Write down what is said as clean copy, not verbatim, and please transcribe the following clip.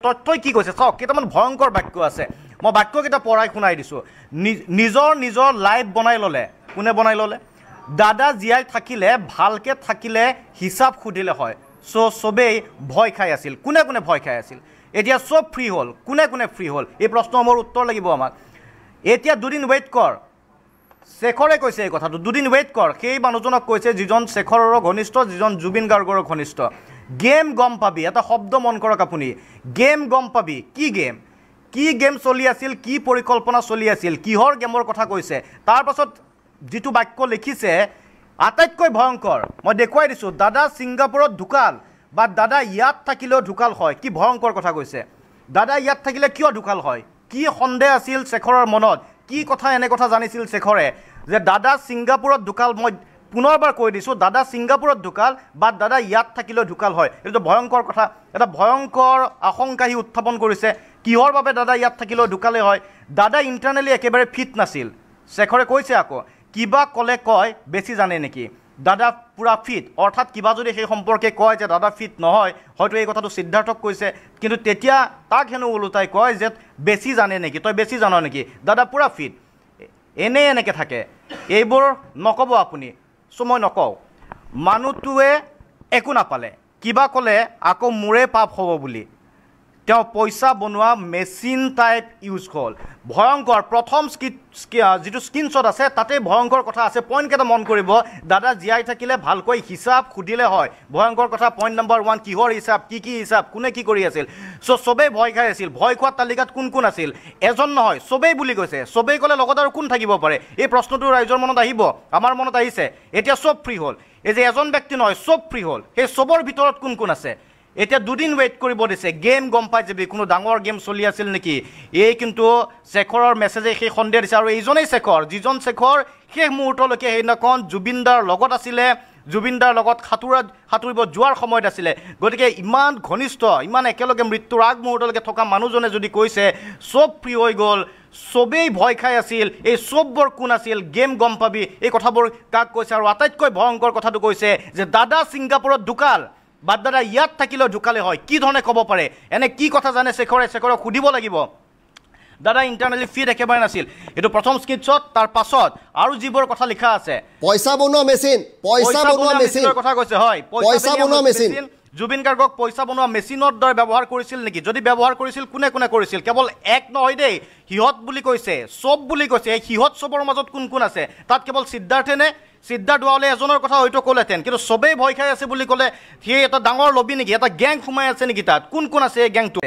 তই কি কৈছে চাওক কেইটামান ভয়ংকৰ বাক্য আছে মই বাক্যকেইটা পঢ়াই শুনাই দিছোঁ নিজৰ লাইফ বনাই ল'লে কোনে বনাই ল'লে দাদা জীয়াই থাকিলে ভালকৈ থাকিলে হিচাপ সুধিলে হয় চবেই ভয় খাই আছিল কোনে কোনে ভয় খাই আছিল এতিয়া চব ফ্ৰী হ'ল কোনে কোনে ফ্ৰী হ'ল এই প্ৰশ্নৰ উত্তৰ লাগিব আমাক এতিয়া দুদিন ৱেইট কৰ শেখৰে কৈছে এই কথাটো দুদিন ৱেইট কৰ সেই মানুহজনক কৈছে যিজন শেখৰৰ ঘনিষ্ঠ যিজন জুবিন গাৰ্গৰ ঘনিষ্ঠ গেম গম পাবি এটা শব্দ মন কৰক আপুনি গেম গম পাবি কি গেম চলি আছিল কি পৰিকল্পনা চলি আছিল কিহৰ গেমৰ কথা কৈছে তাৰ পাছত যিটো বাক্য লিখিছে আটাইতকৈ ভয়ংকৰ মই দেখুৱাই দিছোঁ দাদা ছিংগাপুৰত ঢুকাল বা দাদা ইয়াত থাকিলেও ঢুকাল হয় কি ভয়ংকৰ কথা কৈছে দাদা ইয়াত থাকিলে কিয় ঢুকাল হয় কি সন্দেহ আছিল শেখৰৰ মনত কি কথা এনে কথা জানিছিল শেখৰে যে দাদা ছিংগাপুৰত ঢুকাল মই পুনৰবাৰ কৈ দিছোঁ দাদা ছিংগাপুৰত ঢুকাল বা দাদা ইয়াত থাকিলেও ঢুকাল হয় এইটো ভয়ংকৰ কথা এটা ভয়ংকৰ আশংকা সি উত্থাপন কৰিছে কিহৰ বাবে দাদা ইয়াত থাকিলেও ঢুকালে হয় দাদা ইণ্টাৰনেলি একেবাৰে ফিট নাছিল শেখৰে কৈছে আকৌ কিবা ক'লে কয় বেছি জানে নেকি দাদা পুৰা ফিট অৰ্থাৎ কিবা যদি সেই সম্পৰ্কে কয় যে দাদা ফিট নহয় হয়তো এই কথাটো সিদ্ধাৰ্থক কৈছে কিন্তু তেতিয়া তাক হেনো ওলোটাই কয় যে বেছি জানে নেকি তই বেছি জান নেকি দাদা পুৰা ফিট এনেকৈ থাকে এইবোৰ নক'ব আপুনি মই নকওঁ মানুহটোৱে একো নাপালে কিবা ক'লে আকৌ মোৰে পাপ হ'ব বুলি তেওঁ পইচা বনোৱা মেচিন টাইপ ইউজ হ'ল ভয়ংকৰ প্ৰথম যিটো স্ক্ৰীনশ্বট আছে তাতে ভয়ংকৰ কথা আছে পইণ্টকেইটা মন কৰিব দাদা জীয়াই থাকিলে ভালকৈ হিচাপ সুধিলে হয় ভয়ংকৰ কথা পইণ্ট নম্বৰ 1 কিহৰ হিচাপ কি হিচাপ কোনে কি কৰি আছিল চবেই ভয় খাই আছিল ভয় খোৱাৰ তালিকাত কোন আছিল এজন নহয় চবেই বুলি কৈছে চবেই ক'লে লগত আৰু কোন থাকিব পাৰে এই প্ৰশ্নটো ৰাইজৰ মনত আহিব আমাৰ মনত আহিছে এতিয়া চব ফ্ৰী হ'ল এই যে এজন ব্যক্তি নহয় চব ফ্ৰী হ'ল সেই চবৰ ভিতৰত কোন আছে এতিয়া দুদিন ৱেইট কৰিব দিছে গেম গম পাই যাবি কোনো ডাঙৰ গেম চলি আছিল নেকি এই কিন্তু শেখৰৰ মেছেজে সেই সন্দেহ দিছে আৰু এইজনেই শেখৰ যিজন শেখৰ শেষ মুহূৰ্তলৈকে সেইদিনাখন জুবিনদাৰ লগত আছিলে জুবিনদাৰ লগত সাঁতুৰিব যোৱাৰ সময়ত আছিলে গতিকে ইমান ঘনিষ্ঠ ইমান একেলগে মৃত্যুৰ আগ মুহূৰ্তলৈকে থকা মানুহজনে যদি কৈছে চব ফ্ৰী হৈ গ'ল চবেই ভয় খাই আছিল এই চববোৰ কোন আছিল গেম গম পাবি এই কথাবোৰ কাক কৈছে আৰু আটাইতকৈ ভয়ংকৰ কথাটো কৈছে যে দাদা ছিংগাপুৰত ঢুকাল বা দাদা ইয়াত থাকিলেও ঢুকালে হয় কি ধৰণে ক'ব পাৰে এনে কি কথা জানে শেখৰক সুধিব লাগিব দাদা ইণ্টাৰনেলি ফিট একেবাৰে নাছিল এইটো প্ৰথম স্ক্ৰীনশ্বট তাৰ পাছত আৰু যিবোৰ কথা লিখা আছে পইচা বনোৱা মেচিন কথা কৈছে হয় পইচা বনোৱা মেচিন জুবিন গাৰ্গক পইচা বনোৱা মেচিনৰ দৰে ব্যৱহাৰ কৰিছিল নেকি যদি ব্যৱহাৰ কৰিছিল কোনে কৰিছিল কেৱল এক নহয় দেই সিহঁত বুলি কৈছে চব বুলি কৈছে এই সিহঁত চবৰ মাজত কোন আছে তাত কেৱল সিদ্ধাৰ্থেনে সিদ্ধাৰ্থ দুৱালে এজনৰ কথা হয়তো ক'লেহেঁতেন কিন্তু চবেই ভয় খাই আছে বুলি ক'লে সেই এটা ডাঙৰ লবি নেকি এটা গেং সোমাই আছে নেকি তাত কোন আছে এই গেংটো